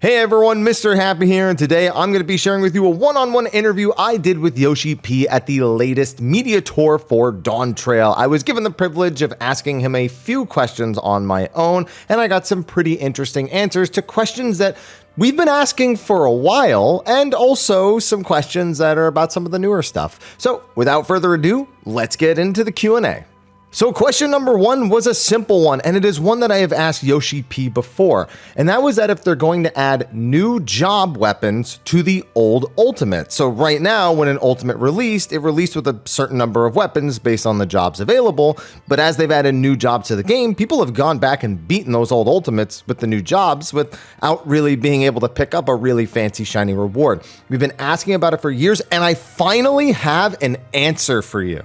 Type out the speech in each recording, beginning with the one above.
Hey everyone, Mrhappy here, and today I'm going to be sharing with you a one-on-one interview I did with Yoshi-P at the latest media tour for Dawntrail. I was given the privilege of asking him a few questions on my own, and I got some pretty interesting answers to questions that we've been asking for a while, and also some questions that are about some of the newer stuff. So without further ado, let's get into the Q&A. So question number one was a simple one, and it is one that I have asked Yoshi-P before, and that was that if they're going to add new job weapons to the old ultimate. So right now, when an ultimate released, it released with a certain number of weapons based on the jobs available, but as they've added new jobs to the game, people have gone back and beaten those old ultimates with the new jobs without really being able to pick up a really fancy shiny reward. We've been asking about it for years, and I finally have an answer for you.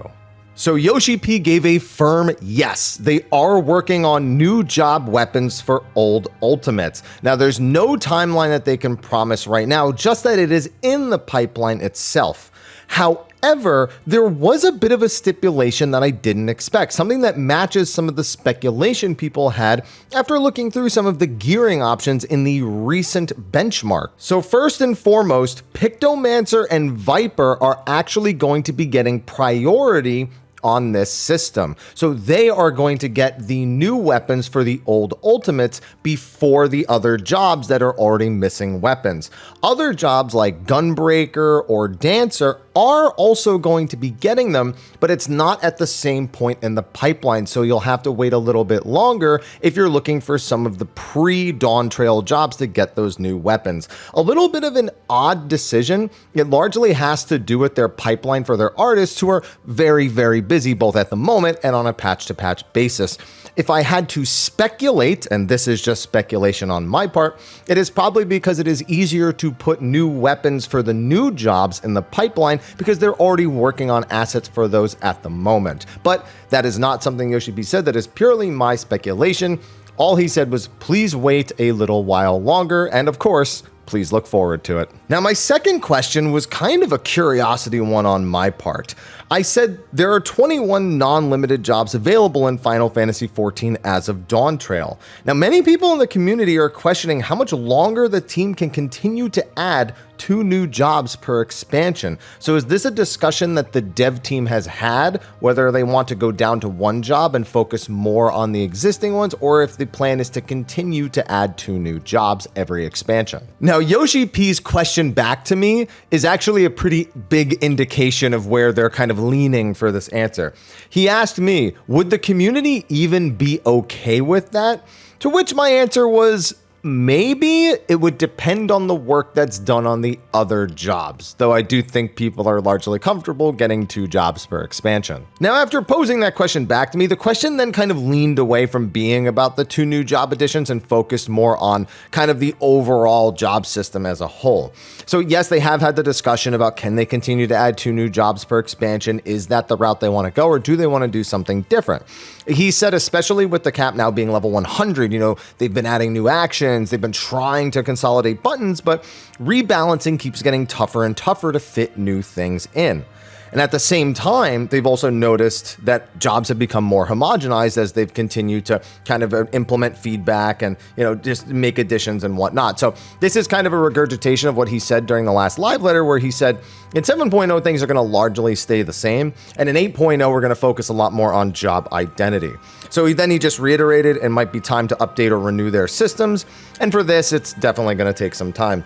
So Yoshi-P gave a firm yes. They are working on new job weapons for old ultimates. Now there's no timeline that they can promise right now, just that it is in the pipeline itself. However, there was a bit of a stipulation that I didn't expect, something that matches some of the speculation people had after looking through some of the gearing options in the recent benchmark. So first and foremost, Pictomancer and Viper are actually going to be getting priority on this system. So they are going to get the new weapons for the old ultimates before the other jobs that are already missing weapons. Other jobs like Gunbreaker or Dancer are also going to be getting them, but it's not at the same point in the pipeline, so you'll have to wait a little bit longer if you're looking for some of the pre-Dawntrail jobs to get those new weapons. A little bit of an odd decision. It largely has to do with their pipeline for their artists who are very, very busy both at the moment and on a patch-to-patch basis. If I had to speculate, and this is just speculation on my part, it is probably because it is easier to put new weapons for the new jobs in the pipeline because they're already working on assets for those at the moment. But that is not something Yoshi-P said. That is purely my speculation. All he said was, please wait a little while longer, and of course, please look forward to it. Now, my second question was kind of a curiosity one on my part. I said there are 21 non-limited jobs available in Final Fantasy XIV as of Dawntrail. Now, many people in the community are questioning how much longer the team can continue to add 2 new jobs per expansion. So is this a discussion that the dev team has had, whether they want to go down to 1 job and focus more on the existing ones, or if the plan is to continue to add 2 new jobs every expansion? Now, Yoshi-P's question back to me is actually a pretty big indication of where they're kind of leaning for this answer. He asked me, would the community even be okay with that? To which my answer was, maybe. It would depend on the work that's done on the other jobs, though I do think people are largely comfortable getting 2 jobs per expansion. Now, after posing that question back to me, the question then kind of leaned away from being about the 2 new job additions and focused more on kind of the overall job system as a whole. So yes, they have had the discussion about, can they continue to add 2 new jobs per expansion? Is that the route they want to go, or do they want to do something different? He said, especially with the cap now being level 100, they've been adding new actions, they've been trying to consolidate buttons, but rebalancing keeps getting tougher and tougher to fit new things in. And at the same time, they've also noticed that jobs have become more homogenized as they've continued to kind of implement feedback and, just make additions and whatnot. So this is kind of a regurgitation of what he said during the last live letter, where he said, in 7.0, things are going to largely stay the same. And in 8.0, we're going to focus a lot more on job identity. So he just reiterated it might be time to update or renew their systems. And for this, it's definitely going to take some time.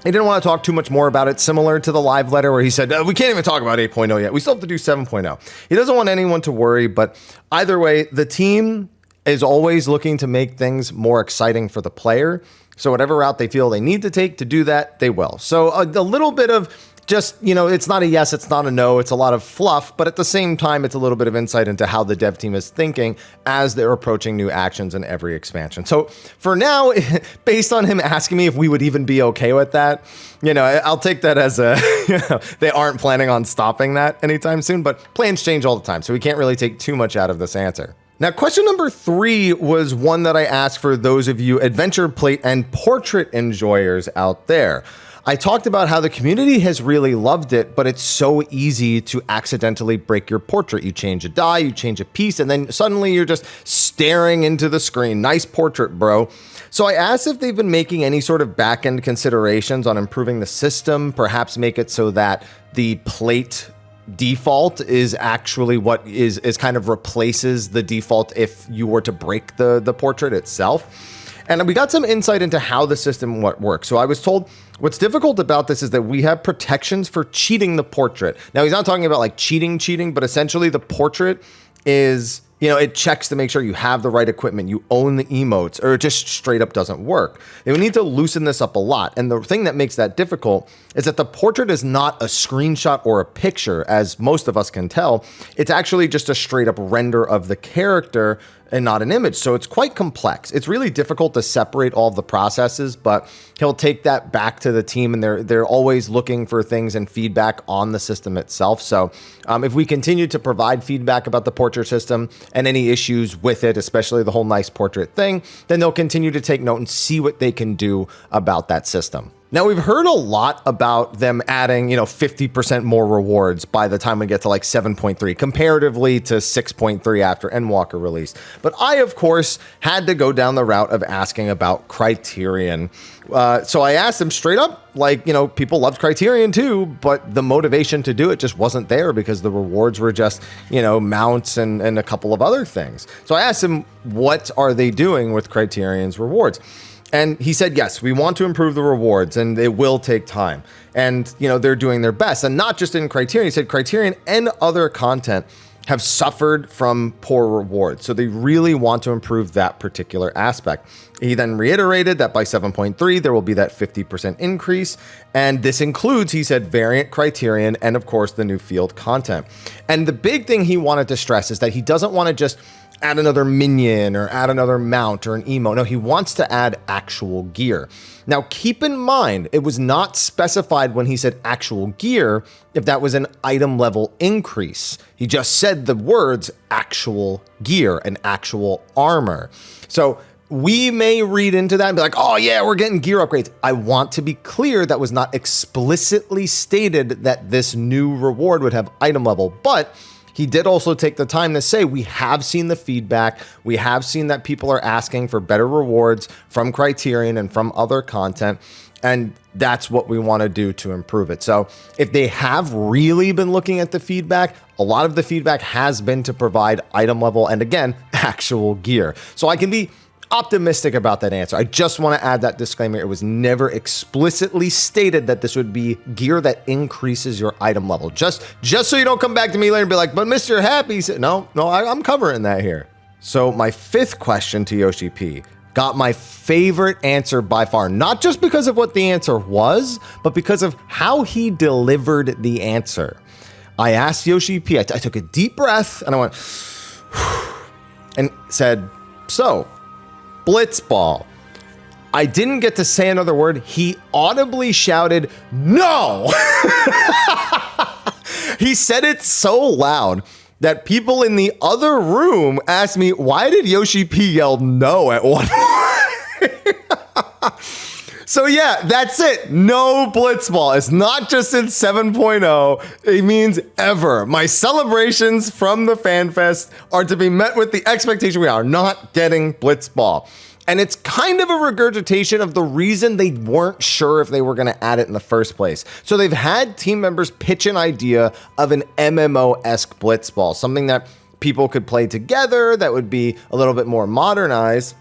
He didn't want to talk too much more about it, similar to the live letter where he said, we can't even talk about 8.0 yet. We still have to do 7.0. He doesn't want anyone to worry, but either way, the team is always looking to make things more exciting for the player. So whatever route they feel they need to take to do that, they will. So a little bit of just, it's not a yes, it's not a no, it's a lot of fluff, but at the same time, it's a little bit of insight into how the dev team is thinking as they're approaching new actions in every expansion. So for now, based on him asking me if we would even be okay with that, I'll take that as they aren't planning on stopping that anytime soon, but plans change all the time, so we can't really take too much out of this answer. Now, question number 3 was one that I asked for those of you adventure plate and portrait enjoyers out there. I talked about how the community has really loved it, but it's so easy to accidentally break your portrait. You change a die, you change a piece, and then suddenly you're just staring into the screen. Nice portrait, bro. So I asked if they've been making any sort of back-end considerations on improving the system, perhaps make it so that the plate default is actually what is kind of replaces the default if you were to break the portrait itself. And we got some insight into how the system works. So I was told what's difficult about this is that we have protections for cheating the portrait. Now, he's not talking about like cheating, but essentially the portrait is, it checks to make sure you have the right equipment, you own the emotes, or it just straight up doesn't work. And we need to loosen this up a lot. And the thing that makes that difficult is that the portrait is not a screenshot or a picture, as most of us can tell. It's actually just a straight up render of the character and not an image. So it's quite complex. It's really difficult to separate all of the processes, but he'll take that back to the team, and they're always looking for things and feedback on the system itself. So if we continue to provide feedback about the portrait system and any issues with it, especially the whole nice portrait thing, then they'll continue to take note and see what they can do about that system. Now, we've heard a lot about them adding, 50% more rewards by the time we get to like 7.3, comparatively to 6.3 after Endwalker release. But I, of course, had to go down the route of asking about Criterion. So I asked them straight up, people loved Criterion too, but the motivation to do it just wasn't there because the rewards were just, mounts and a couple of other things. So I asked him, what are they doing with Criterion's rewards? And he said, yes, we want to improve the rewards, and it will take time. And, they're doing their best. And not just in Criterion. He said Criterion and other content have suffered from poor rewards. So they really want to improve that particular aspect. He then reiterated that by 7.3, there will be that 50% increase. And this includes, he said, variant Criterion and, of course, the new field content. And the big thing he wanted to stress is that he doesn't want to just add another minion or add another mount or an emo. No, he wants to add actual gear. Now, keep in mind, it was not specified when he said actual gear if that was an item level increase. He just said the words actual gear and actual armor. So we may read into that and be like, oh yeah, we're getting gear upgrades. I want to be clear that was not explicitly stated that this new reward would have item level, but he did also take the time to say, we have seen the feedback. We have seen that people are asking for better rewards from Criterion and from other content. And that's what we want to do to improve it. So if they have really been looking at the feedback, a lot of the feedback has been to provide item level and, again, actual gear. So I can be optimistic about that answer. I just want to add that disclaimer. It was never explicitly stated that this would be gear that increases your item level. Just so you don't come back to me later and be like, but Mr. Happy said, no, I'm covering that here. So my 5th question to Yoshi-P got my favorite answer by far, not just because of what the answer was, but because of how he delivered the answer. I asked Yoshi-P, I took a deep breath and I went, and said, so, Blitzball. I didn't get to say another word. He audibly shouted, no! He said it so loud that people in the other room asked me, why did Yoshi-P yell no at one point? So yeah, that's it. No Blitzball. It's not just in 7.0. It means ever. My celebrations from the FanFest are to be met with the expectation we are not getting Blitzball. And it's kind of a regurgitation of the reason they weren't sure if they were going to add it in the first place. So they've had team members pitch an idea of an MMO-esque Blitzball, something that people could play together that would be a little bit more modernized.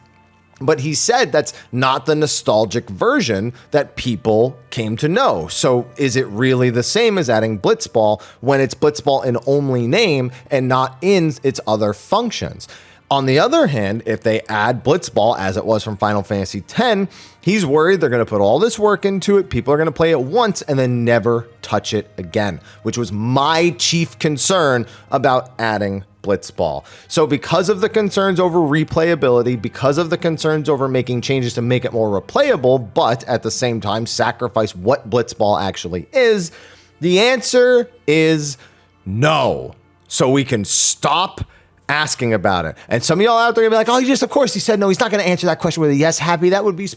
But he said that's not the nostalgic version that people came to know. So is it really the same as adding Blitzball when it's Blitzball in only name and not in its other functions? On the other hand, if they add Blitzball as it was from Final Fantasy X, he's worried they're going to put all this work into it, people are going to play it once and then never touch it again, which was my chief concern about adding Blitzball. So because of the concerns over replayability, because of the concerns over making changes to make it more replayable, but at the same time sacrifice what Blitzball actually is, the answer is no. So we can stop asking about it. And some of y'all out there are gonna be like, oh, of course he said no. He's not gonna answer that question with a yes, Happy. That would be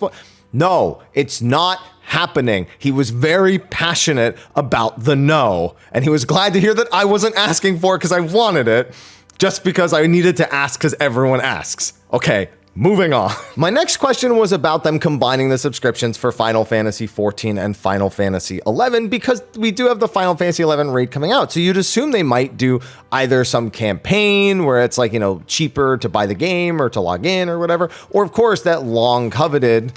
No, it's not happening. He was very passionate about the no. And he was glad to hear that I wasn't asking for it because I wanted it, just because I needed to ask because everyone asks. Okay. Moving on. My next question was about them combining the subscriptions for Final Fantasy XIV and Final Fantasy XI, because we do have the Final Fantasy XI raid coming out. So you'd assume they might do either some campaign where it's like, cheaper to buy the game or to log in or whatever. Or of course that long coveted,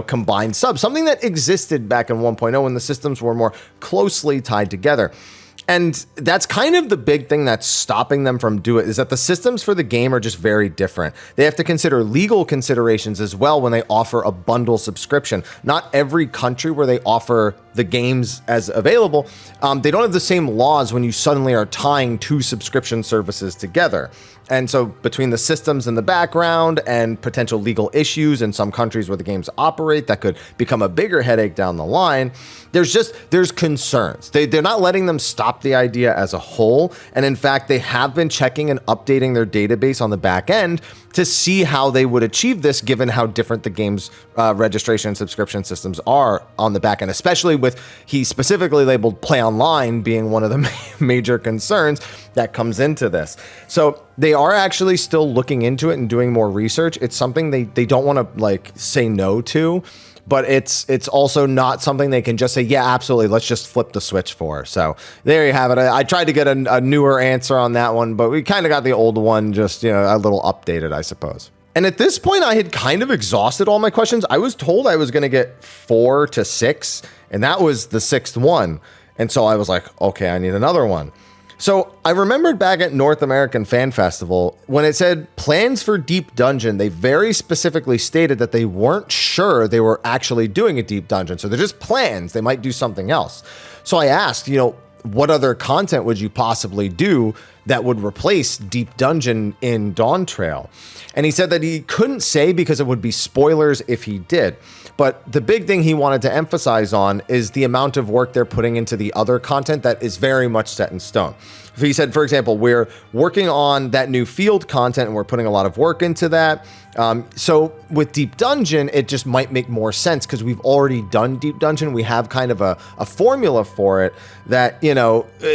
combined sub, something that existed back in 1.0 when the systems were more closely tied together. And that's kind of the big thing that's stopping them from doing it, is that the systems for the game are just very different. They have to consider legal considerations as well when they offer a bundle subscription. Not every country where they offer the games as available, they don't have the same laws when you suddenly are tying two subscription services together. And so between the systems in the background and potential legal issues in some countries where the games operate that could become a bigger headache down the line, there's concerns. They're not letting them stop the idea as a whole. And in fact, they have been checking and updating their database on the back end to see how they would achieve this, given how different the game's registration and subscription systems are on the back end, especially with, he specifically labeled play online being one of the major concerns that comes into this. So they are actually still looking into it and doing more research. It's something they don't want to say no to, but it's also not something they can just say, yeah, absolutely, let's just flip the switch for. So there you have it. I tried to get a newer answer on that one, but we kind of got the old one, just, a little updated, I suppose. And at this point, I had kind of exhausted all my questions. I was told I was going to get 4 to 6, and that was the 6th one. And so I was like, okay, I need another one. So I remembered back at North American Fan Festival, when it said plans for Deep Dungeon, they very specifically stated that they weren't sure they were actually doing a Deep Dungeon. So they're just plans. They might do something else. So I asked, what other content would you possibly do that would replace Deep Dungeon in Dawn Trail? And he said that he couldn't say because it would be spoilers if he did. But the big thing he wanted to emphasize on is the amount of work they're putting into the other content that is very much set in stone. He said, for example, we're working on that new field content and we're putting a lot of work into that. So with Deep Dungeon, it just might make more sense because we've already done Deep Dungeon. We have kind of a formula for it that,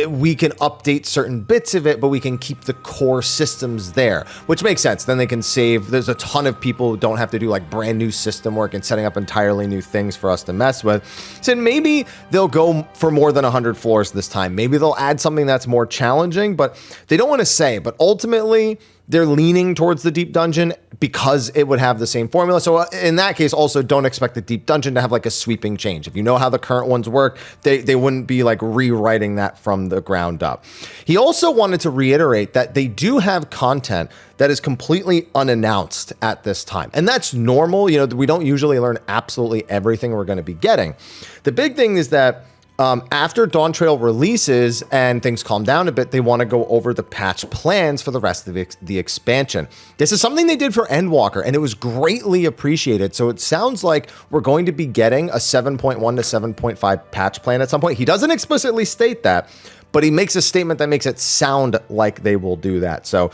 we can update certain bits of it, but we can keep the core systems there, which makes sense. Then they can save. There's a ton of people who don't have to do brand new system work and setting up entirely new things for us to mess with. So maybe they'll go for more than 100 floors this time. Maybe they'll add something that's more challenging, but they don't want to say. But ultimately, they're leaning towards the Deep Dungeon because it would have the same formula. So in that case, also don't expect the Deep Dungeon to have a sweeping change. If you know how the current ones work, they wouldn't be rewriting that from the ground up. He also wanted to reiterate that they do have content that is completely unannounced at this time. And that's normal. We don't usually learn absolutely everything we're going to be getting. The big thing is that after Dawn Trail releases and things calm down a bit, they want to go over the patch plans for the rest of the expansion. This is something they did for Endwalker, and it was greatly appreciated. So it sounds like we're going to be getting a 7.1 to 7.5 patch plan at some point. He doesn't explicitly state that, but he makes a statement that makes it sound like they will do that. So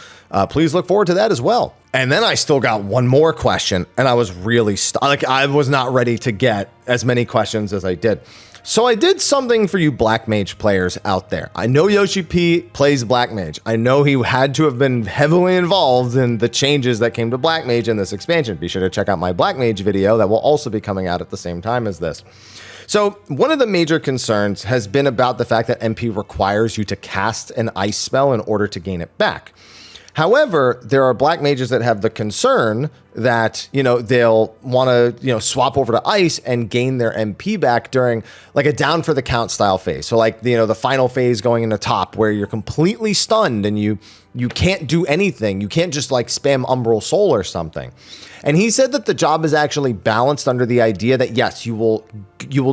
please look forward to that as well. And then I still got one more question, and I was really I was not ready to get as many questions as I did. So I did something for you Black Mage players out there. I know Yoshi-P plays Black Mage. I know he had to have been heavily involved in the changes that came to Black Mage in this expansion. Be sure to check out my Black Mage video that will also be coming out at the same time as this. So one of the major concerns has been about the fact that MP requires you to cast an ice spell in order to gain it back. However, there are Black Mages that have the concern that, they'll want to, swap over to ice and gain their MP back during a down for the count style phase. So the final phase going into top where you're completely stunned and you can't do anything. You can't just spam Umbral Soul or something. And he said that the job is actually balanced under the idea that yes, you will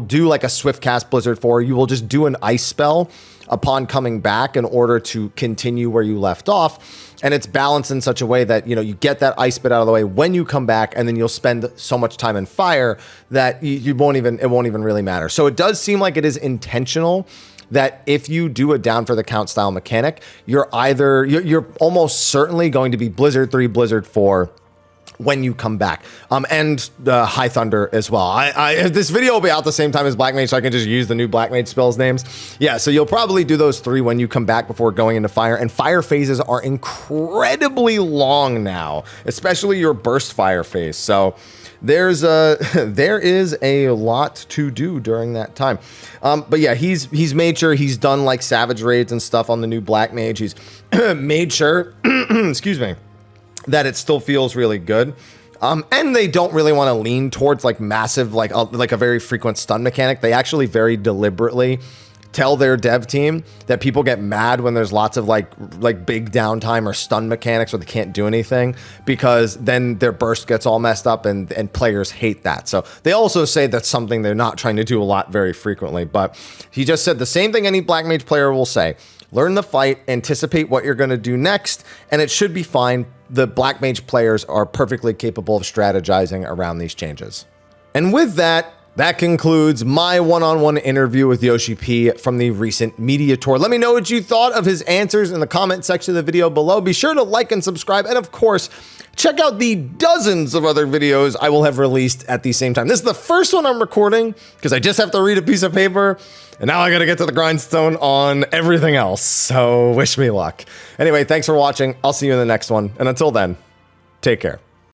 do a swift cast Blizzard 4. You will just do an ice spell upon coming back in order to continue where you left off. And it's balanced in such a way that, you get that ice bit out of the way when you come back, and then you'll spend so much time in fire that it won't even really matter. So it does seem like it is intentional that if you do a down for the count style mechanic, you're almost certainly going to be Blizzard 3, Blizzard 4 when you come back, and High Thunder as well. This video will be out the same time as Black Mage, so I can just use the new Black Mage spells names. Yeah, so you'll probably do those 3 when you come back before going into fire, and fire phases are incredibly long now, especially your burst fire phase. So there is a lot to do during that time. But yeah, he's made sure he's done like Savage Raids and stuff on the new Black Mage. He's made sure, excuse me, that it still feels really good. And they don't really want to lean towards like massive, like a very frequent stun mechanic. They actually very deliberately tell their dev team that people get mad when there's lots of like big downtime or stun mechanics where they can't do anything, because then their burst gets all messed up and players hate that. So they also say that's something they're not trying to do a lot very frequently, but he just said the same thing any Black Mage player will say. Learn the fight, anticipate what you're going to do next, and it should be fine. The Black Mage players are perfectly capable of strategizing around these changes. And with that, that concludes my one-on-one interview with Yoshi-P from the recent media tour. Let me know what you thought of his answers in the comment section of the video below. Be sure to like and subscribe, and of course, check out the dozens of other videos I will have released at the same time. This is the first one I'm recording because I just have to read a piece of paper, and now I gotta get to the grindstone on everything else, so wish me luck. Anyway, thanks for watching. I'll see you in the next one, and until then, take care.